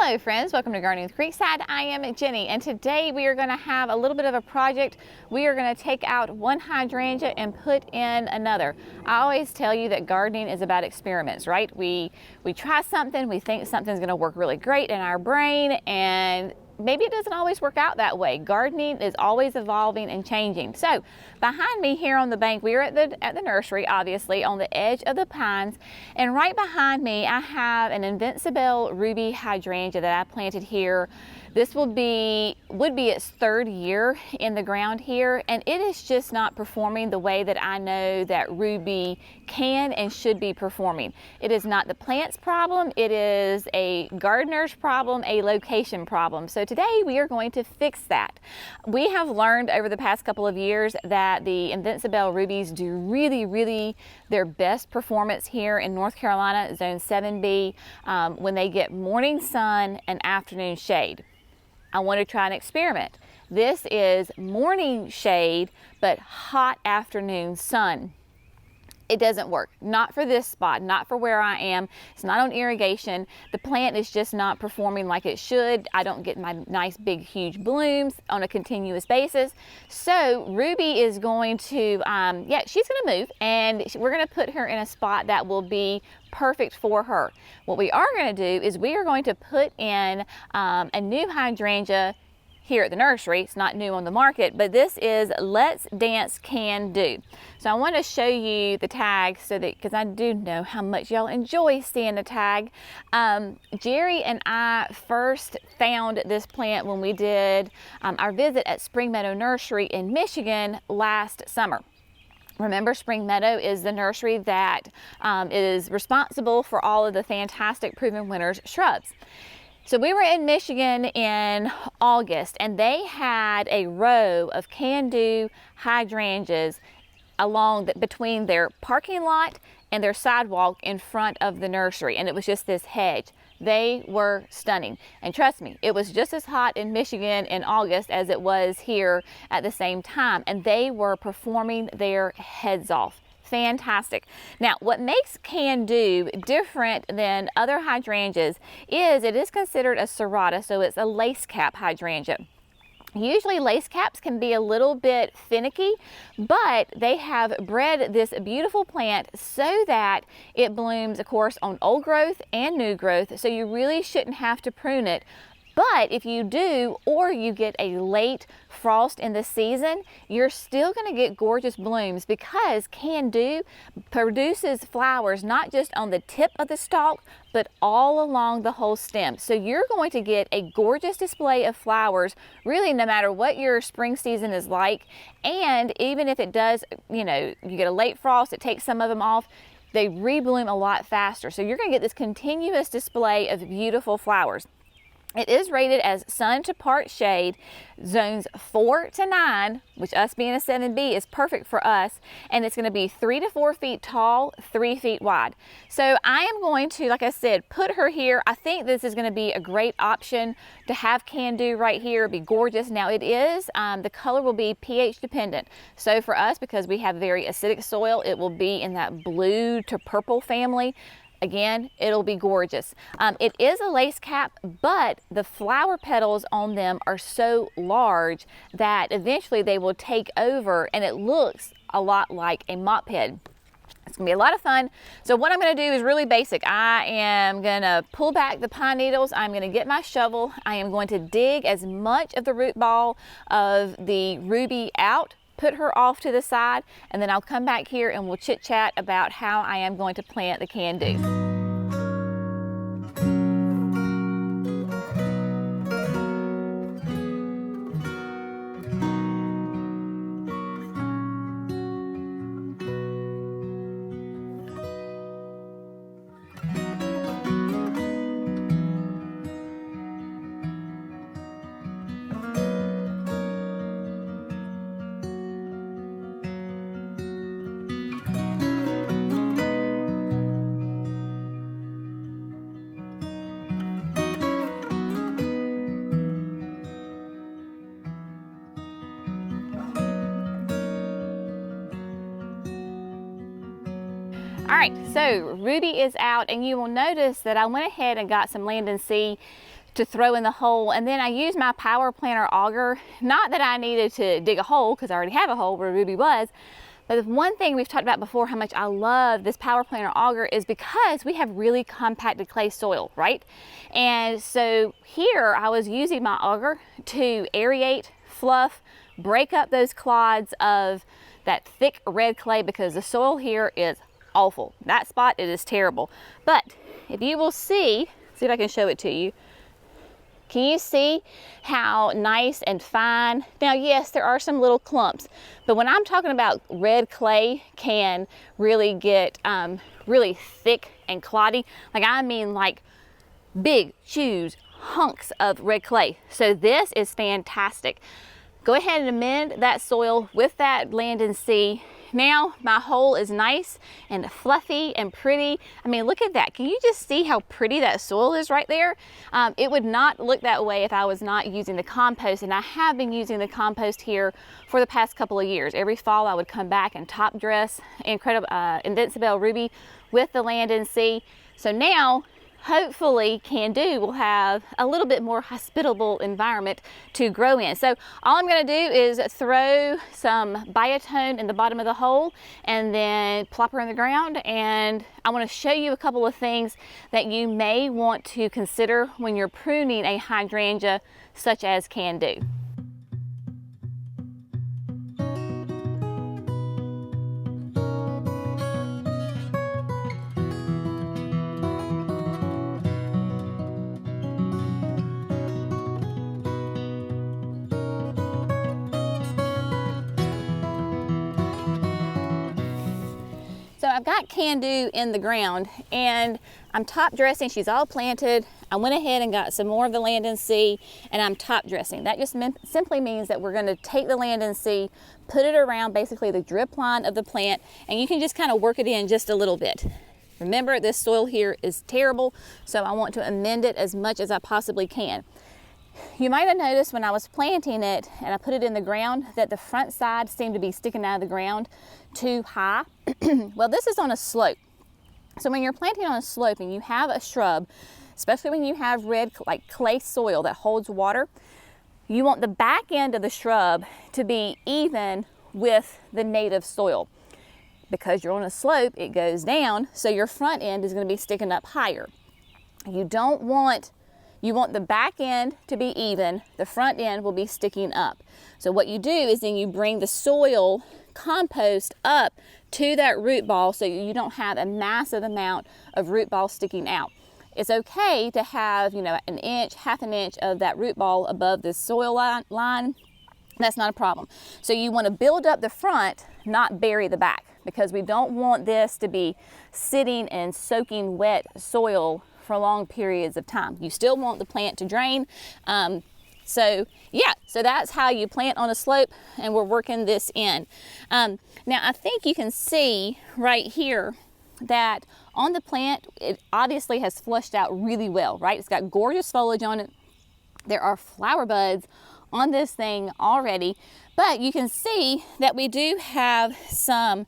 Hello friends, welcome to Gardening with Creekside. I am Jenny, and today we are going to have a little bit of a project. We are going to take out one hydrangea and put in another. I always tell you that gardening is about experiments, right? We try something, we think something's going to work really great in our brain, and maybe it doesn't always work out that way. Gardening is always evolving and changing. So behind me here on the bank, we are at the nursery, obviously, on the edge of the pines. And right behind me, I have an Invincibelle Ruby hydrangea that I planted here. This would be its third year in the ground here, and it is just not performing the way that I know that Ruby can and should be performing. It is not the plant's problem, it is a gardener's problem, a location problem. So today we are going to fix that. We have learned over the past couple of years that the Invincibelle Rubies do really their best performance here in North Carolina, Zone 7B, when they get morning sun and afternoon shade. I want to try an experiment. This is morning shade, but hot afternoon sun. It doesn't work. Not for this spot, not for where I am. It's not on irrigation. The plant is just not performing like it should. I don't get my nice big huge blooms on a continuous basis. So Ruby is going to, she's going to move, and we're going to put her in a spot that will be perfect for her. What we are going to do is we are going to put in a new hydrangea here at the nursery. It's not new on the market, but this is Let's Dance Can Do. So I want to show you the tag so that, because I do know how much y'all enjoy seeing the tag. Jerry and I first found this plant when we did our visit at Spring Meadow Nursery in Michigan last summer. Remember, Spring Meadow is the nursery that is responsible for all of the fantastic Proven Winners shrubs. So we were in Michigan in August, and they had a row of can-do hydrangeas between their parking lot and their sidewalk in front of the nursery, and it was just this hedge. They were stunning, and trust me, it was just as hot in Michigan in August as it was here at the same time, and they were performing their heads off. Fantastic. Now, what makes Can Do different than other hydrangeas is it is considered a serrata, so it's a lace cap hydrangea. Usually lace caps can be a little bit finicky, but they have bred this beautiful plant so that it blooms, of course, on old growth and new growth, so you really shouldn't have to prune it. But if you do, or you get a late frost in the season, you're still going to get gorgeous blooms, because Can Do produces flowers not just on the tip of the stalk, but all along the whole stem. So you're going to get a gorgeous display of flowers, really no matter what your spring season is like. And even if it does, you get a late frost, it takes some of them off, they rebloom a lot faster. So you're going to get this continuous display of beautiful flowers. It is rated as sun to part shade, zones 4 to 9, which us being a 7B is perfect for us, and it's going to be 3 to 4 feet tall, 3 feet wide. So I am going to, like I said, put her here. I think this is going to be a great option to have Can Do right here. It'd be gorgeous. Now it is, the color will be pH dependent. So for us, because we have very acidic soil, it will be in that blue to purple family. Again, it'll be gorgeous. It is a lace cap, but the flower petals on them are so large that eventually they will take over, and it looks a lot like a mop head. It's gonna be a lot of fun. So what I'm gonna do is really basic. I am gonna pull back the pine needles. I'm gonna get my shovel. I am going to dig as much of the root ball of the Ruby out, put her off to the side, and then I'll come back here and we'll chit chat about how I am going to plant the Can Do. All right, so Ruby is out, and you will notice that I went ahead and got some Land and Sea to throw in the hole. And then I used my power planter auger. Not that I needed to dig a hole, because I already have a hole where Ruby was. But one thing we've talked about before, how much I love this power planter auger, is because we have really compacted clay soil, right? And so here I was using my auger to aerate, fluff, break up those clods of that thick red clay, because the soil here is awful. That spot, it is terrible. But if you will see if I can show it to you. Can you see how nice and fine? Now, yes, there are some little clumps, but when I'm talking about red clay can really get really thick and cloddy, like I mean like big, huge hunks of red clay. So this is fantastic. Go ahead and amend that soil with that Land and Sea. Now my hole is nice and fluffy and pretty. I mean, look at that. Can you just see how pretty that soil is right there? It would not look that way if I was not using the compost, and I have been using the compost here for the past couple of years. Every fall I would come back and top dress Invincibelle Ruby with the Land and Sea. So now, hopefully Can Do will have a little bit more hospitable environment to grow in. So all I'm going to do is throw some biotone in the bottom of the hole and then plop her in the ground. And I want to show you a couple of things that you may want to consider when you're pruning a hydrangea such as Can Do. So I've got Can Do in the ground and I'm top dressing. She's all planted. I went ahead and got some more of the Land and Sea and I'm top dressing. That just simply means that we're going to take the Land and Sea, put it around basically the drip line of the plant, and you can just kind of work it in just a little bit. Remember, this soil here is terrible, so I want to amend it as much as I possibly can. You might have noticed when I was planting it and I put it in the ground that the front side seemed to be sticking out of the ground too high. Well, this is on a slope. So when you're planting on a slope and you have a shrub, especially when you have red like clay soil that holds water, you want the back end of the shrub to be even with the native soil. Because you're on a slope, it goes down, so your front end is going to be sticking up higher. You want the back end to be even, the front end will be sticking up. So what you do is then you bring the soil compost up to that root ball so you don't have a massive amount of root ball sticking out. It's okay to have, an inch, half an inch of that root ball above the soil line. That's not a problem. So you want to build up the front, not bury the back, because we don't want this to be sitting and soaking wet soil for long periods of time. You still want the plant to drain. So that's how you plant on a slope, and we're working this in. Now I think you can see right here that on the plant, it obviously has flushed out really well, right? It's got gorgeous foliage on it. There are flower buds on this thing already, but you can see that we do have some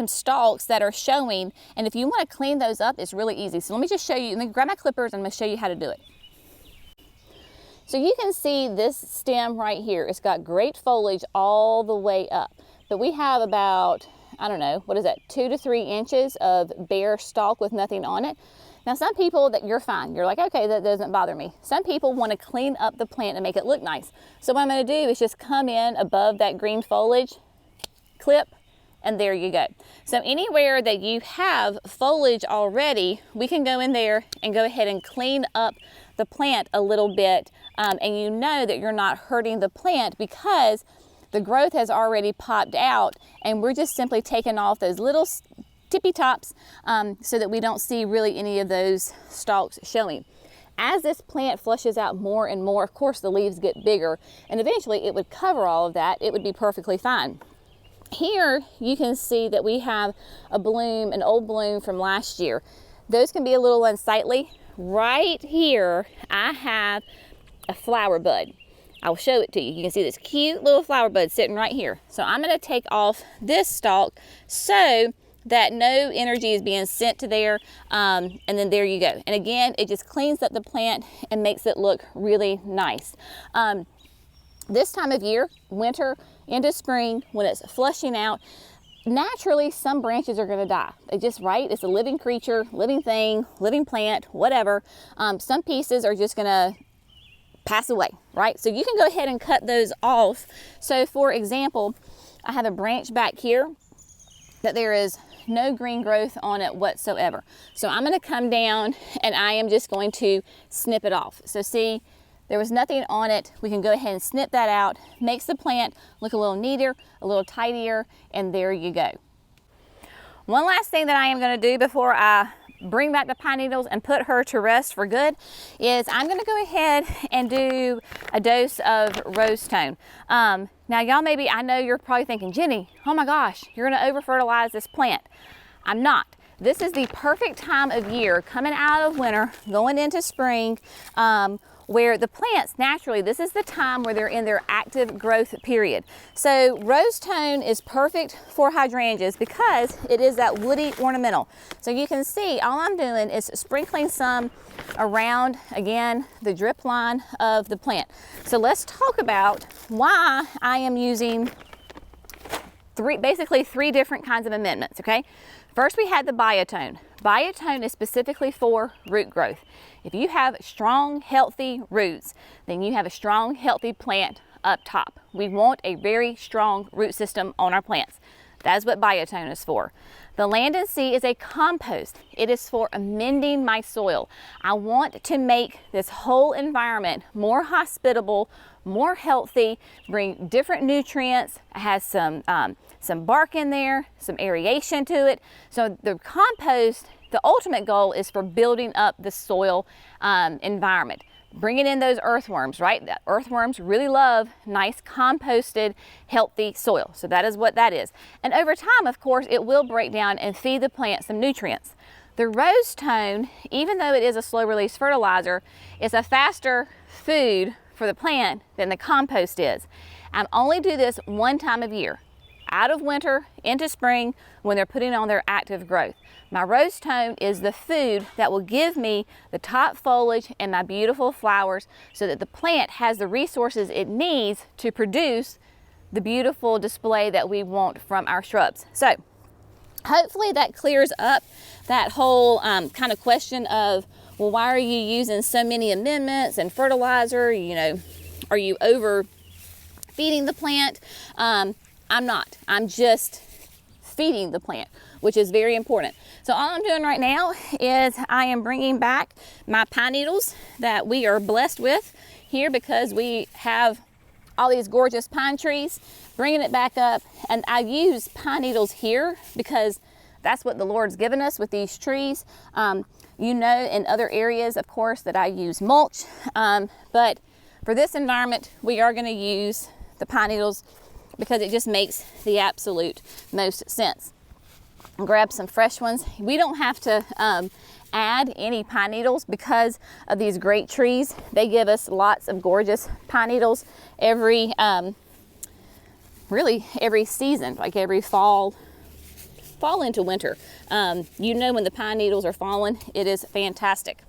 stalks that are showing, and if you want to clean those up, it's really easy. So let me just show you, let me grab my clippers and I'm going to show you how to do it. So you can see this stem right here. It's got great foliage all the way up, but we have about, 2 to 3 inches of bare stalk with nothing on it. Now some people, that you're fine. You're like, okay, that doesn't bother me. Some people want to clean up the plant and make it look nice. So what I'm going to do is just come in above that green foliage, clip, and there you go. So anywhere that you have foliage already, we can go in there and go ahead and clean up the plant a little bit. And you know that you're not hurting the plant because the growth has already popped out, and we're just simply taking off those little tippy tops so that we don't see really any of those stalks showing. As this plant flushes out more and more, of course the leaves get bigger, and eventually it would cover all of that. It would be perfectly fine. Here you can see that we have a bloom, an old bloom from last year. Those can be a little unsightly. Right here I have a flower bud. I'll show it to you. You can see this cute little flower bud sitting right here. So I'm going to take off this stalk so that no energy is being sent to there, and then there you go. And again, it just cleans up the plant and makes it look really nice. This time of year, winter into spring, when it's flushing out, naturally some branches are going to die. They just, right? It's a living creature, living thing, living plant, whatever. Some pieces are just going to pass away, right? So you can go ahead and cut those off. So for example, I have a branch back here that there is no green growth on it whatsoever. So I'm going to come down and I am just going to snip it off. So see, there was nothing on it. We can go ahead and snip that out. Makes the plant look a little neater, a little tidier, and there you go. One last thing that I am going to do before I bring back the pine needles and put her to rest for good is I'm going to go ahead and do a dose of rose tone. Now y'all, maybe, I know you're probably thinking, Jenny, oh my gosh, you're going to over fertilize this plant. I'm not. This is the perfect time of year, coming out of winter, going into spring, where the plants naturally, this is the time where they're in their active growth period. So rose tone is perfect for hydrangeas because it is that woody ornamental. So you can see all I'm doing is sprinkling some around, again, the drip line of the plant. So let's talk about why I am using basically three different kinds of amendments, okay? First, we had the biotone. Biotone is specifically for root growth. If you have strong, healthy roots, then you have a strong, healthy plant up top. We want a very strong root system on our plants. That's what biotone is for. The Land and Sea is a compost. It is for amending my soil. I want to make this whole environment more hospitable, more healthy, bring different nutrients. It has some bark in there, some aeration to it. So the compost, the ultimate goal is for building up the soil environment. Bringing in those earthworms, right? The earthworms really love nice composted, healthy soil. So that is what that is. And over time, of course, it will break down and feed the plant some nutrients. The rose tone, even though it is a slow release fertilizer, is a faster food for the plant than the compost is. I only do this one time of year, out of winter into spring, when they're putting on their active growth. My rose tone is the food that will give me the top foliage and my beautiful flowers so that the plant has the resources it needs to produce the beautiful display that we want from our shrubs. So hopefully that clears up that whole kind of question of, well, why are you using so many amendments and fertilizer? You know, are you over feeding the plant? I'm not. I'm just feeding the plant, which is very important. So all I'm doing right now is I am bringing back my pine needles that we are blessed with here because we have all these gorgeous pine trees, bringing it back up. And I use pine needles here because that's what the Lord's given us with these trees. You know, in other areas, of course, that I use mulch, but for this environment, we are going to use the pine needles because it just makes the absolute most sense. Grab some fresh ones. We don't have to add any pine needles because of these great trees. They give us lots of gorgeous pine needles every, really every season, like every fall into winter. You know, when the pine needles are falling, it is fantastic.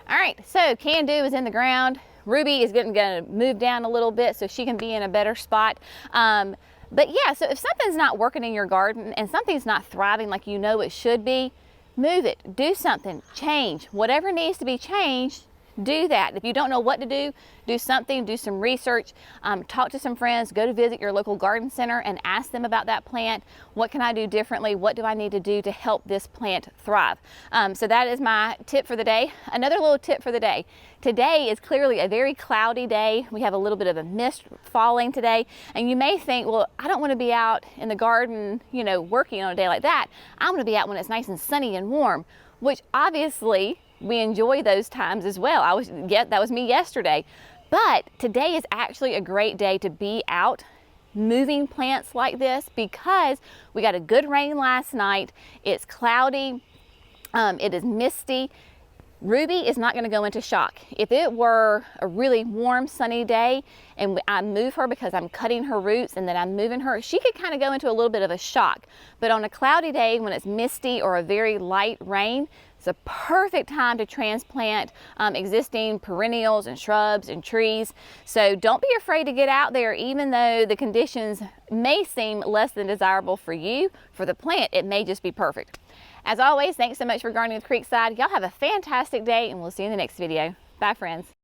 All right, so Can Do is in the ground. Ruby is going to move down a little bit so she can be in a better spot. But yeah, so if something's not working in your garden and something's not thriving like you know it should be, move it, do something, change. Whatever needs to be changed, do that. If you don't know what to do something, do some research, talk to some friends, go to visit your local garden center and ask them about that plant. What can I do differently? What do I need to do to help this plant thrive? So that is my tip for the day. Another little tip for the day. Today is clearly a very cloudy day. We have a little bit of a mist falling today. And you may think, well, I don't want to be out in the garden, you know, working on a day like that. I'm going to be out when it's nice and sunny and warm, which obviously we enjoy those times as well. That was me yesterday. But today is actually a great day to be out moving plants like this because we got a good rain last night. It's cloudy. It is misty. Ruby is not going to go into shock. If it were a really warm, sunny day and I move her because I'm cutting her roots and then I'm moving her, she could kind of go into a little bit of a shock. But on a cloudy day when it's misty or a very light rain, it's a perfect time to transplant existing perennials and shrubs and trees. So don't be afraid to get out there, even though the conditions may seem less than desirable for you. For the plant, it may just be perfect. As always, thanks so much for gardening with Creekside. Y'all have a fantastic day, and we'll see you in the next video. Bye, friends.